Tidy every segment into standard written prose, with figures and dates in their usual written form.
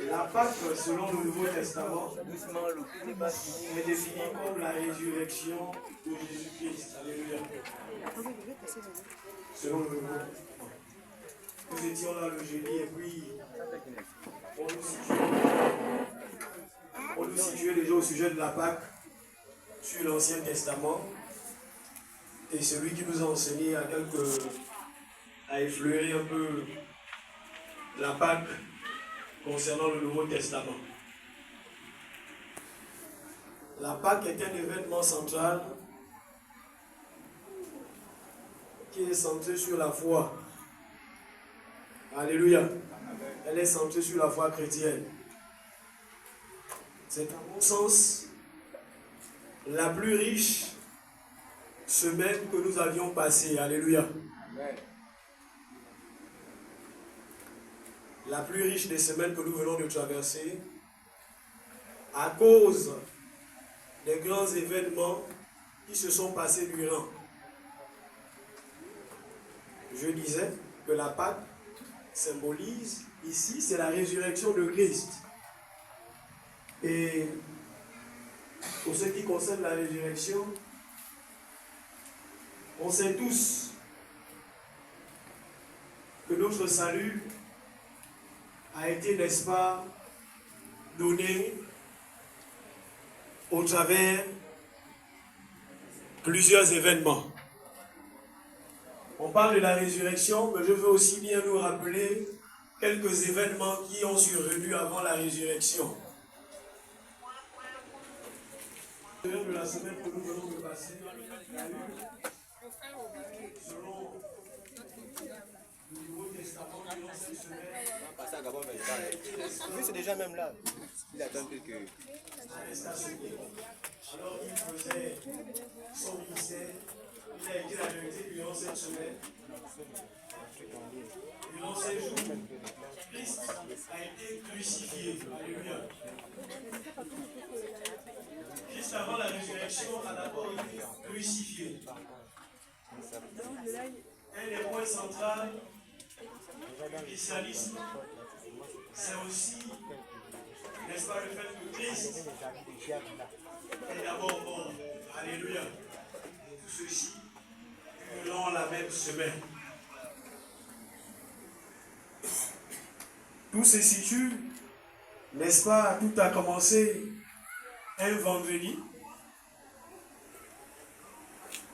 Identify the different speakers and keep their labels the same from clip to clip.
Speaker 1: La Pâque, selon le Nouveau Testament, est définie comme la résurrection de Jésus-Christ. Alléluia. Selon le Nouveau Testament. Nous étions là le jeudi et puis on nous situait déjà au sujet de la Pâque sur l'Ancien Testament. Et celui qui nous a enseigné a effleuré un peu la Pâque concernant le Nouveau Testament. La Pâque est un événement central qui est centré sur la foi. Alléluia. Elle est centrée sur la foi chrétienne. C'est à mon sens la plus riche semaine que nous avions passée. Alléluia. La plus riche des semaines que nous venons de traverser à cause des grands événements qui se sont passés durant. Je disais que la Pâque symbolise, ici, c'est la résurrection de Christ. Et pour ce qui concerne la résurrection, on sait tous que notre salut a été, n'est-ce pas, donné au travers plusieurs événements. On parle de la résurrection, mais je veux aussi bien nous rappeler quelques événements qui ont survenu avant la résurrection. De la semaine que nous venons de passer, selon le Nouveau Testament, cette semaine,
Speaker 2: c'est déjà même là. Il attend quelques...
Speaker 1: Alors il faisait son ministère, il a été arrêté durant cette semaine. Durant ces jours, Christ a été crucifié. Alléluia. Juste avant la résurrection, a d'abord été crucifié. Un des points centraux du christianisme, c'est aussi, n'est-ce pas, le fait que Christ est d'abord mort. Alléluia. Tout ceci durant la même semaine. Tout se situe, n'est-ce pas, tout a commencé un vendredi,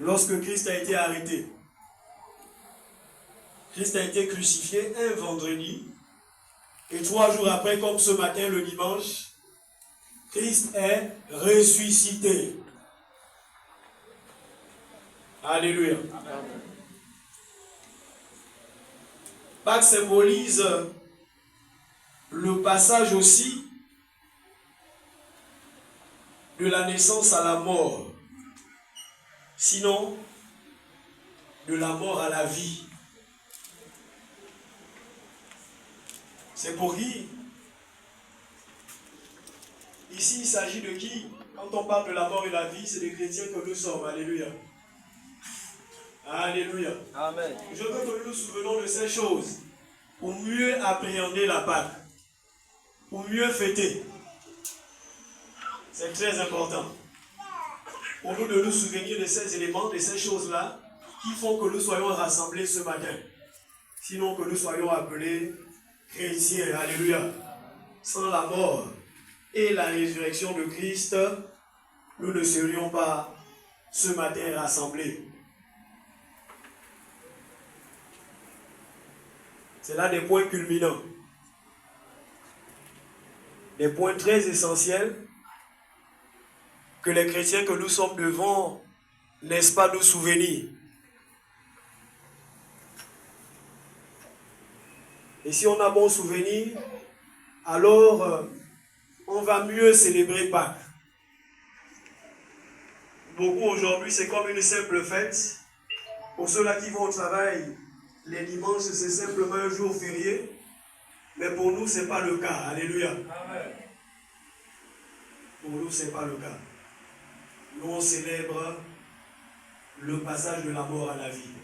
Speaker 1: lorsque Christ a été arrêté. Christ a été crucifié un vendredi, et 3 jours après, comme ce matin, le dimanche, Christ est ressuscité. Alléluia. Pâques symbolise le passage aussi de la naissance à la mort, sinon de la mort à la vie. C'est pour qui? Ici, il s'agit de qui? Quand on parle de la mort et la vie, c'est des chrétiens que nous sommes. Alléluia. Alléluia.
Speaker 2: Amen.
Speaker 1: Je veux que nous nous souvenons de ces choses pour mieux appréhender la Pâque, pour mieux fêter. C'est très important pour nous de nous souvenir de ces éléments, de ces choses-là qui font que nous soyons rassemblés ce matin. Sinon que nous soyons appelés chrétiens. Alléluia. Sans la mort et la résurrection de Christ, nous ne serions pas ce matin rassemblés. C'est là des points culminants. Des points très essentiels que les chrétiens que nous sommes devons, n'est-ce pas, nous souvenir. Et si on a bon souvenir, alors on va mieux célébrer Pâques. Beaucoup aujourd'hui, c'est comme une simple fête. Pour ceux-là qui vont au travail, les dimanches, c'est simplement un jour férié. Mais pour nous, ce n'est pas le cas. Alléluia. Amen. Pour nous, ce n'est pas le cas. Nous, on célèbre le passage de la mort à la vie.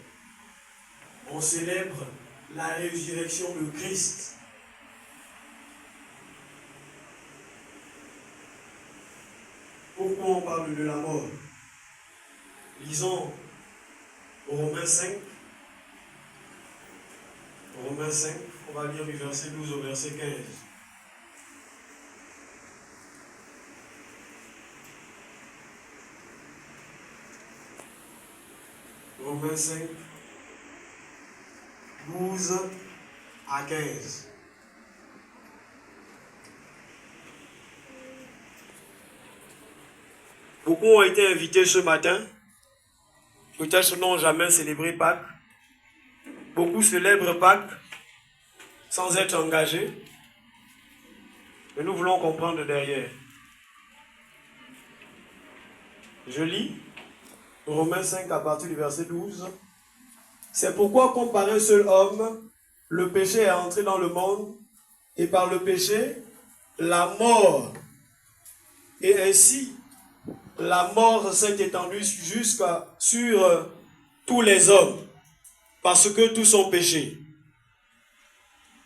Speaker 1: On célèbre la résurrection de Christ. Pourquoi on parle de la mort? Lisons Romains 5. Romains 5, on va lire du verset 12 au verset 15. Romains 5, 12 à 15. Beaucoup ont été invités ce matin. Peut-être n'ont jamais célébré Pâques. Beaucoup célèbrent Pâques sans être engagés. Mais nous voulons comprendre derrière. Je lis Romains 5 à partir du verset 12. C'est pourquoi, comme par un seul homme, le péché est entré dans le monde, et par le péché, la mort. Et ainsi, la mort s'est étendue sur tous les hommes, parce que tous ont péché.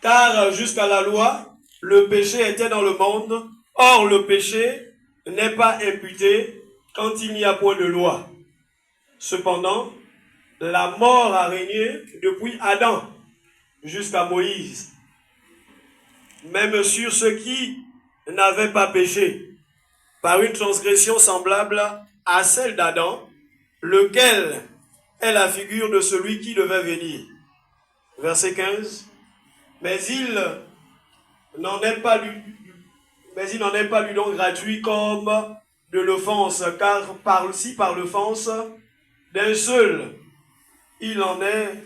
Speaker 1: Car jusqu'à la loi, le péché était dans le monde. Or, le péché n'est pas imputé quand il n'y a point de loi. Cependant, la mort a régné depuis Adam jusqu'à Moïse, même sur ceux qui n'avaient pas péché, par une transgression semblable à celle d'Adam, lequel est la figure de celui qui devait venir. Verset 15. Mais il n'en est pas du don gratuit comme de l'offense, car si par l'offense d'un seul, il en est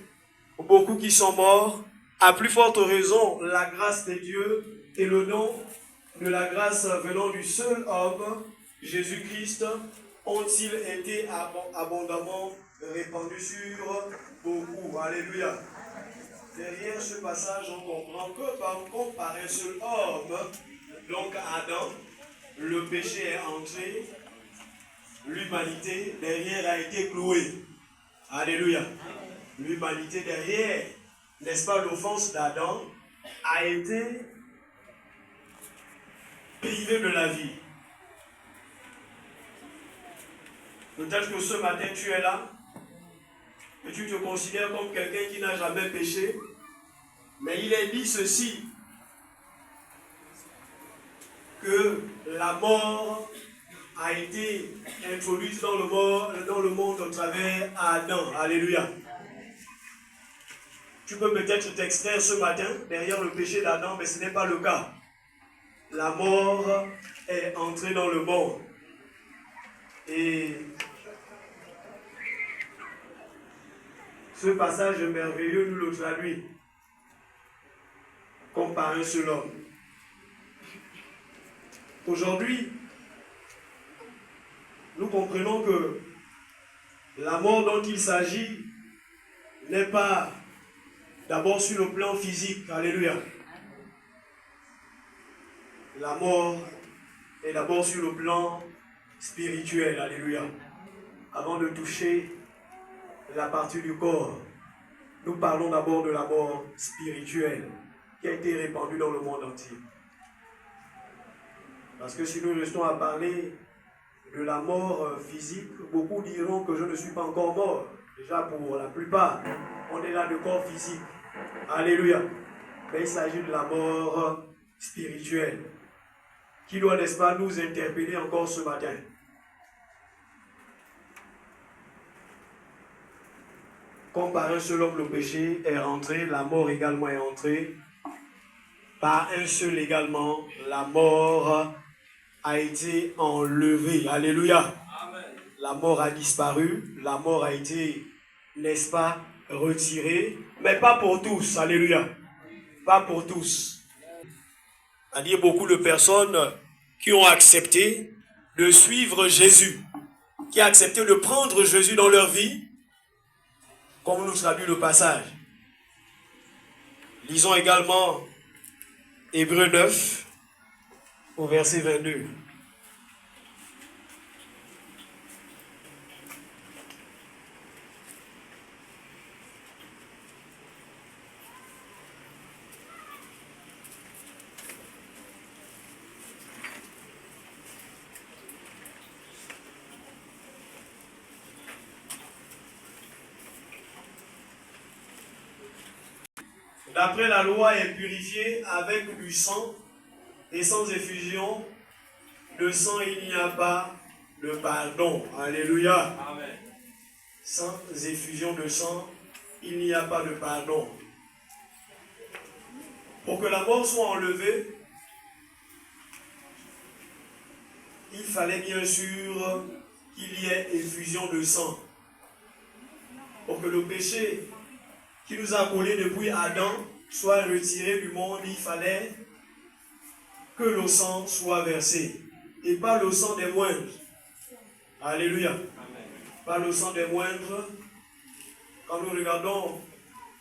Speaker 1: beaucoup qui sont morts, à plus forte raison, la grâce de Dieu et le don de la grâce venant du seul homme, Jésus-Christ, ont-ils été abondamment répandus sur beaucoup. Alléluia. Derrière ce passage, on comprend que par un seul homme, donc Adam, le péché est entré, l'humanité derrière a été clouée. Alléluia. L'humanité derrière, n'est-ce pas, l'offense d'Adam a été privée de la vie. Peut-être que ce matin tu es là et tu te considères comme quelqu'un qui n'a jamais péché, mais il est dit ceci, que la mort a été introduite dans le monde au travers Adam. Alléluia. Tu peux peut-être t'extraire ce matin derrière le péché d'Adam, mais ce n'est pas le cas. La mort est entrée dans le monde. Et ce passage merveilleux nous le traduit comme par un seul homme. Aujourd'hui, nous comprenons que la mort dont il s'agit n'est pas d'abord sur le plan physique. Alléluia. La mort est d'abord sur le plan spirituel. Alléluia. Avant de toucher la partie du corps, nous parlons d'abord de la mort spirituelle qui a été répandue dans le monde entier. Parce que si nous restons à parler de la mort physique, beaucoup diront que je ne suis pas encore mort. Déjà pour la plupart, on est là de corps physique. Alléluia. Mais il s'agit de la mort spirituelle qui doit, n'est-ce pas, nous interpeller encore ce matin. Comme par un seul homme le péché est rentré, la mort également est entrée. Par un seul également, la mort a été enlevée. Alléluia. Amen. La mort a disparu, la mort a été, n'est-ce pas, retirée, mais pas pour tous. Alléluia. Pas pour tous. C'est-à-dire beaucoup de personnes qui ont accepté de suivre Jésus, qui ont accepté de prendre Jésus dans leur vie, comme nous traduit le passage. Lisons également Hébreux 9, au verset 22. d'après la loi, est purifié avec du sang, et sans effusion de sang, il n'y a pas de pardon. Alléluia.
Speaker 3: Amen.
Speaker 1: Sans effusion de sang, il n'y a pas de pardon. Pour que la mort soit enlevée, il fallait bien sûr qu'il y ait effusion de sang. Pour que le péché qui nous a collés depuis Adam soit retiré du monde, il fallait que le sang soit versé. Et pas le sang des moindres. Alléluia.
Speaker 3: Amen.
Speaker 1: Pas le sang des moindres. Quand nous regardons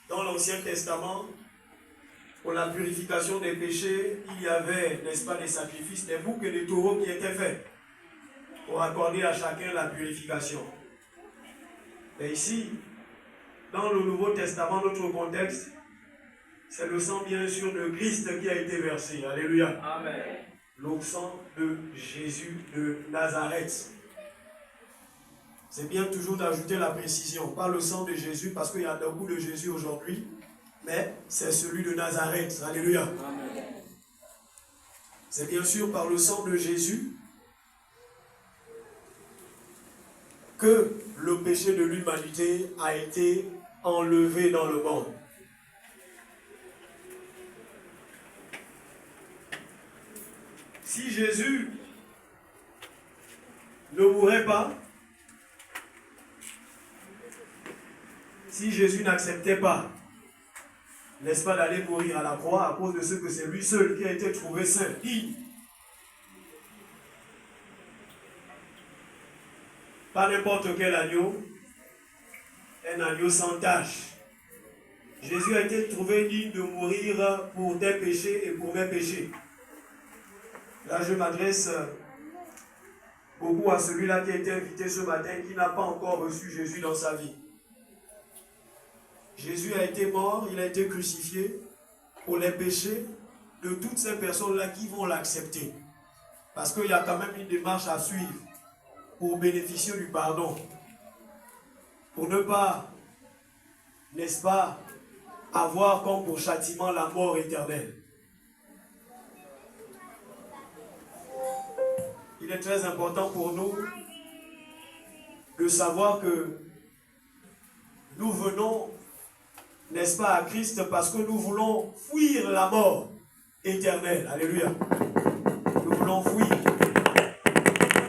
Speaker 1: dans l'Ancien Testament, pour la purification des péchés, il y avait, n'est-ce pas, des sacrifices, des boucs et des taureaux qui étaient faits pour accorder à chacun la purification. Mais ici, dans le Nouveau Testament, notre contexte, c'est le sang bien sûr de Christ qui a été versé. Alléluia.
Speaker 3: Amen.
Speaker 1: Le sang de Jésus de Nazareth. C'est bien toujours d'ajouter la précision. Pas le sang de Jésus, parce qu'il y a beaucoup de Jésus aujourd'hui, mais c'est celui de Nazareth. Alléluia.
Speaker 3: Amen.
Speaker 1: C'est bien sûr par le sang de Jésus que le péché de l'humanité a été enlevé dans le monde. Si Jésus ne mourait pas, si Jésus n'acceptait pas, n'est-ce pas, d'aller mourir à la croix à cause de ce que c'est lui seul qui a été trouvé saint, digne, pas n'importe quel agneau, un agneau sans tache. Jésus a été trouvé digne de mourir pour tes péchés et pour mes péchés. Là, je m'adresse beaucoup à celui-là qui a été invité ce matin, qui n'a pas encore reçu Jésus dans sa vie. Jésus a été mort, il a été crucifié pour les péchés de toutes ces personnes-là qui vont l'accepter. Parce qu'il y a quand même une démarche à suivre pour bénéficier du pardon. Pour ne pas, n'est-ce pas, avoir comme pour châtiment la mort éternelle. Il est très important pour nous de savoir que nous venons, n'est-ce pas, à Christ parce que nous voulons fuir la mort éternelle. Alléluia. Nous voulons fuir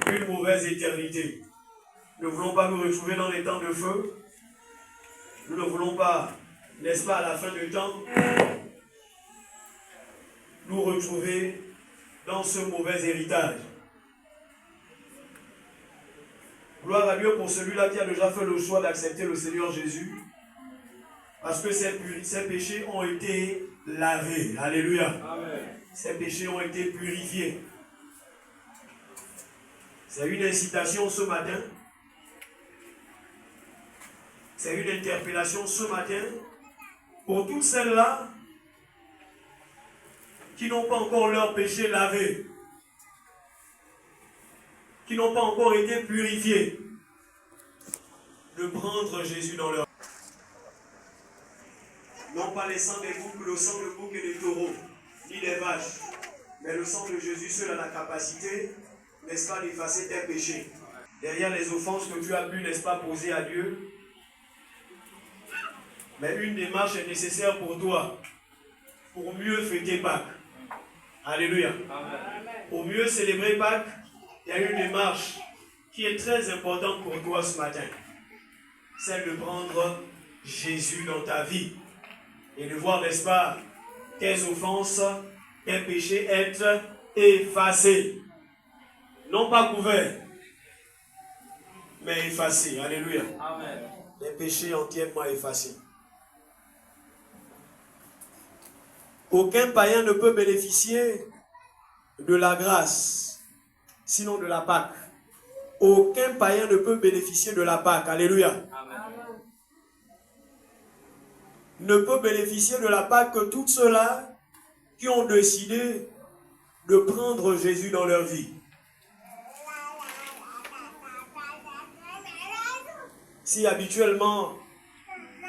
Speaker 1: une mauvaise éternité. Nous ne voulons pas nous retrouver dans les temps de feu. Nous ne voulons pas, n'est-ce pas, à la fin du temps, nous retrouver dans ce mauvais héritage. Gloire à Dieu pour celui-là qui a déjà fait le choix d'accepter le Seigneur Jésus. Parce que ses péchés ont été lavés. Alléluia.
Speaker 3: Amen.
Speaker 1: Ses péchés ont été purifiés. C'est une incitation ce matin. C'est une interpellation ce matin pour toutes celles-là qui n'ont pas encore leur péché lavé, qui n'ont pas encore été purifiés, de prendre Jésus dans leur vie. Non pas les sangs des boucs, le sang de boucs et des taureaux, ni des vaches, mais le sang de Jésus seul a la capacité, n'est-ce pas, d'effacer tes péchés. Derrière les offenses que tu as pu, n'est-ce pas, poser à Dieu, mais une démarche est nécessaire pour toi, pour mieux fêter Pâques. Alléluia.
Speaker 3: Amen.
Speaker 1: Pour mieux célébrer Pâques, il y a une démarche qui est très importante pour toi ce matin. Celle de prendre Jésus dans ta vie et de voir, n'est-ce pas, tes offenses, tes péchés être effacés. Non pas couverts, mais effacés. Alléluia.
Speaker 3: Amen.
Speaker 1: Les péchés entièrement effacés. Aucun païen ne peut bénéficier de la grâce, sinon de la Pâque. Aucun païen ne peut bénéficier de la Pâque. Alléluia.
Speaker 3: Amen.
Speaker 1: Ne peut bénéficier de la Pâque que tous ceux-là qui ont décidé de prendre Jésus dans leur vie. Si habituellement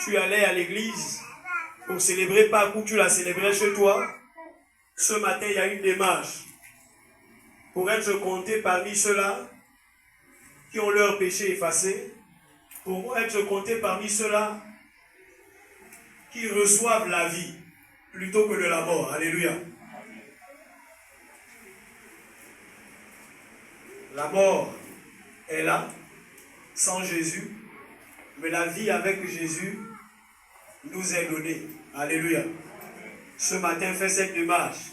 Speaker 1: tu allais à l'église pour célébrer Pâques où tu l'as célébré chez toi, ce matin, il y a une démarche pour être compté parmi ceux-là qui ont leur péché effacé, pour être compté parmi ceux-là qui reçoivent la vie plutôt que de la mort. Alléluia. La mort est là, sans Jésus, mais la vie avec Jésus nous est donnée. Alléluia. Ce matin, fais cette démarche.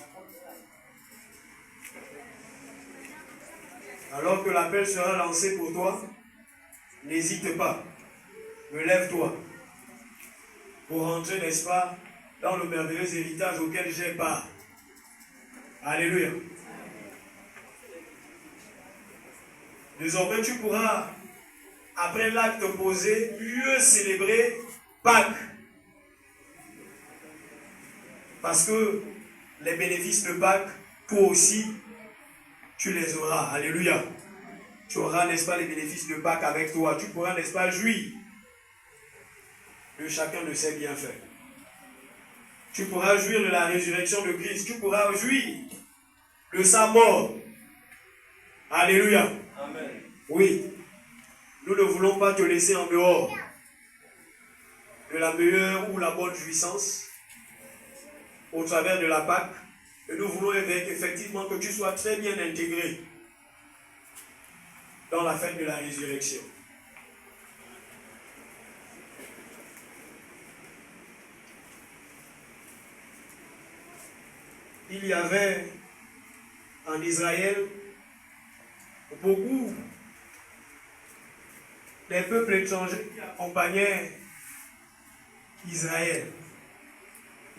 Speaker 1: Alors que l'appel sera lancé pour toi, n'hésite pas. Relève-toi pour rentrer, n'est-ce pas, dans le merveilleux héritage auquel j'ai part. Alléluia. Désormais, tu pourras, après l'acte posé, mieux célébrer Pâques. Parce que les bénéfices de Pâques, toi aussi, tu les auras. Alléluia. Tu auras, n'est-ce pas, les bénéfices de Pâques avec toi. Tu pourras, n'est-ce pas, jouir de chacun de ses bienfaits. Tu pourras jouir de la résurrection de Christ. Tu pourras jouir de sa mort. Alléluia.
Speaker 2: Amen.
Speaker 1: Oui. Nous ne voulons pas te laisser en dehors de la meilleure ou la bonne jouissance au travers de la Pâque. Et nous voulons effectivement que tu sois très bien intégré dans la fête de la résurrection. Il y avait en Israël beaucoup des peuples étrangers qui accompagnaient Israël.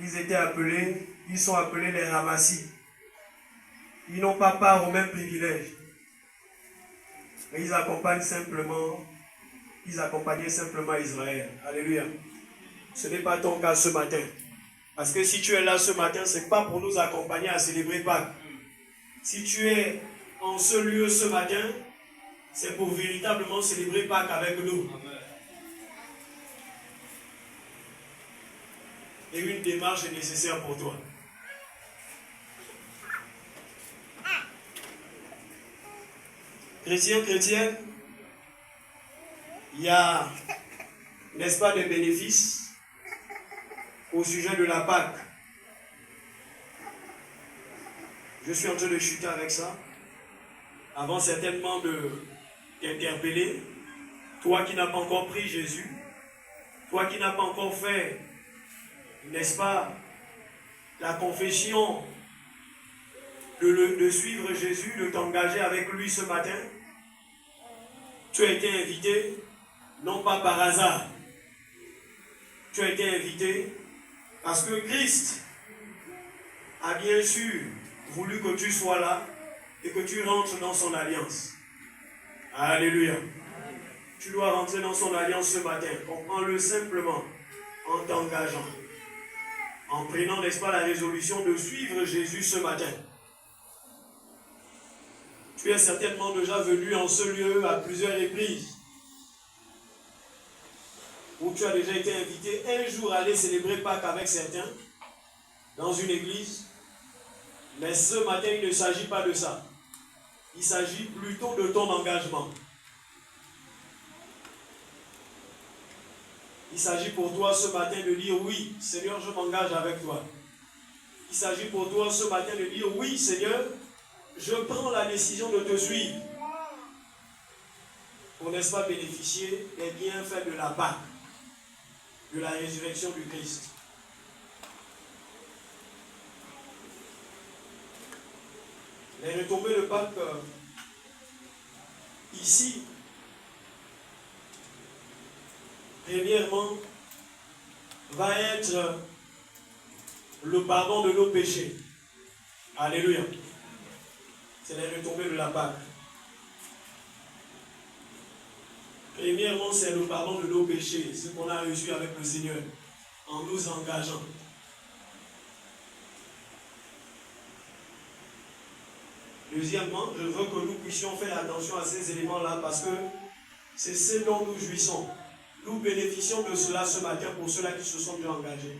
Speaker 1: Ils sont appelés les Ramassis. Ils n'ont pas part au même privilège. Mais ils accompagnaient simplement Israël. Alléluia. Ce n'est pas ton cas ce matin. Parce que si tu es là ce matin, ce n'est pas pour nous accompagner à célébrer Pâques. Si tu es en ce lieu ce matin, c'est pour véritablement célébrer Pâques avec nous. Amen. Et une démarche est nécessaire pour toi. Chrétiens, chrétiennes, il y a, n'est-ce pas, des bénéfices au sujet de la Pâque. Je suis en train de chuter avec ça. Avant certainement de t'interpeller, toi qui n'as pas encore pris Jésus, toi qui n'as pas encore fait, n'est-ce pas, la confession de suivre Jésus, de t'engager avec lui ce matin, tu as été invité, non pas par hasard. Tu as été invité parce que Christ a bien sûr voulu que tu sois là et que tu rentres dans son alliance. Alléluia. Tu dois rentrer dans son alliance ce matin. Comprends-le simplement en t'engageant. En prenant, n'est-ce pas, la résolution de suivre Jésus ce matin. Tu es certainement déjà venu en ce lieu à plusieurs reprises. Où tu as déjà été invité un jour à aller célébrer Pâques avec certains dans une église. Mais ce matin, il ne s'agit pas de ça. Il s'agit plutôt de ton engagement. Il s'agit pour toi ce matin de dire oui, Seigneur, je m'engage avec toi. Il s'agit pour toi ce matin de dire oui, Seigneur, je prends la décision de te suivre. Pour, n'est-ce pas, bénéficier des bienfaits de la Pâque, de la résurrection du Christ. Les retombées de Pâques, ici, premièrement, va être le pardon de nos péchés. Alléluia. C'est les retombées de la Pâque. Premièrement, c'est le pardon de nos péchés, ce qu'on a reçu avec le Seigneur, en nous engageant. Deuxièmement, je veux que nous puissions faire attention à ces éléments-là parce que c'est ce dont nous jouissons. Nous bénéficions de cela ce matin pour ceux-là qui se sont déjà engagés.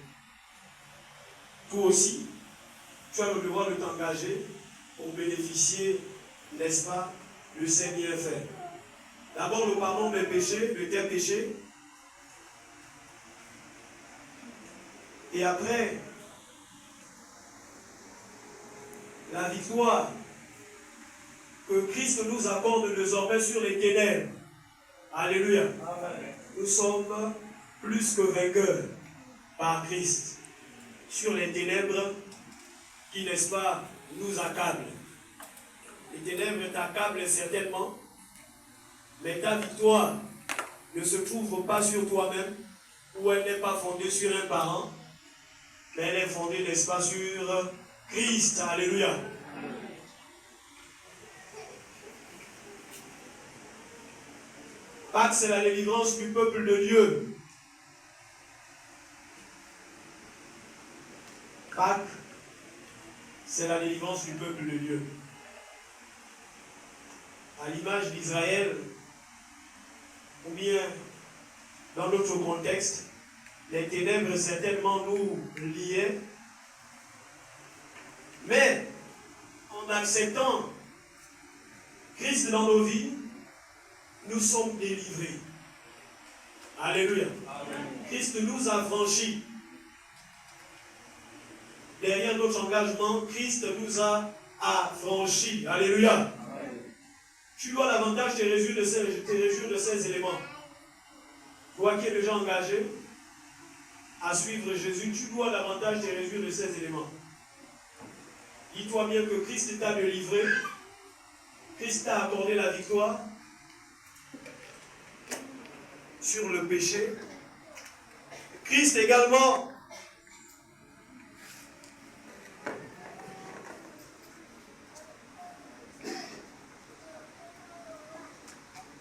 Speaker 1: toi aussi, tu as le devoir de t'engager pour bénéficier, n'est-ce pas, de ces bienfaits. D'abord le pardon des péchés, de tes péchés. Et après, la victoire que Christ nous accorde désormais sur les ténèbres. Alléluia. Amen. Nous sommes plus que vainqueurs par Christ sur les ténèbres qui, n'est-ce pas, nous accablent. Les ténèbres t'accablent certainement, mais ta victoire ne se trouve pas sur toi-même, ou elle n'est pas fondée sur un parent, mais elle est fondée, n'est-ce pas, sur Christ. Alléluia. Pâques, c'est la délivrance du peuple de Dieu. Pâques, c'est la délivrance du peuple de Dieu. À l'image d'Israël, ou bien dans notre contexte, les ténèbres certainement nous liaient, mais en acceptant Christ dans nos vies, nous sommes délivrés. Alléluia. Amen. Christ nous a franchis. Derrière notre engagement, Christ nous a affranchis. Alléluia. Amen. Tu dois davantage te réjouir de ces éléments. Toi qui es déjà engagé à suivre Jésus, tu dois davantage te réjouir de ces éléments. Dis-toi bien que Christ t'a délivré. Christ t'a accordé la victoire sur le péché. Christ également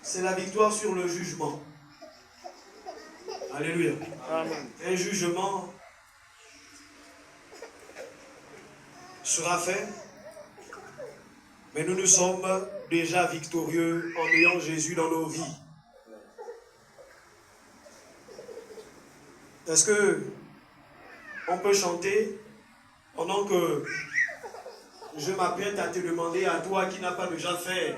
Speaker 1: c'est la victoire sur le jugement. Alléluia. Amen. Un jugement sera fait, mais nous sommes déjà victorieux en ayant Jésus dans nos vies. Est-ce que on peut chanter pendant que je m'apprête à te demander à toi qui n'as pas déjà fait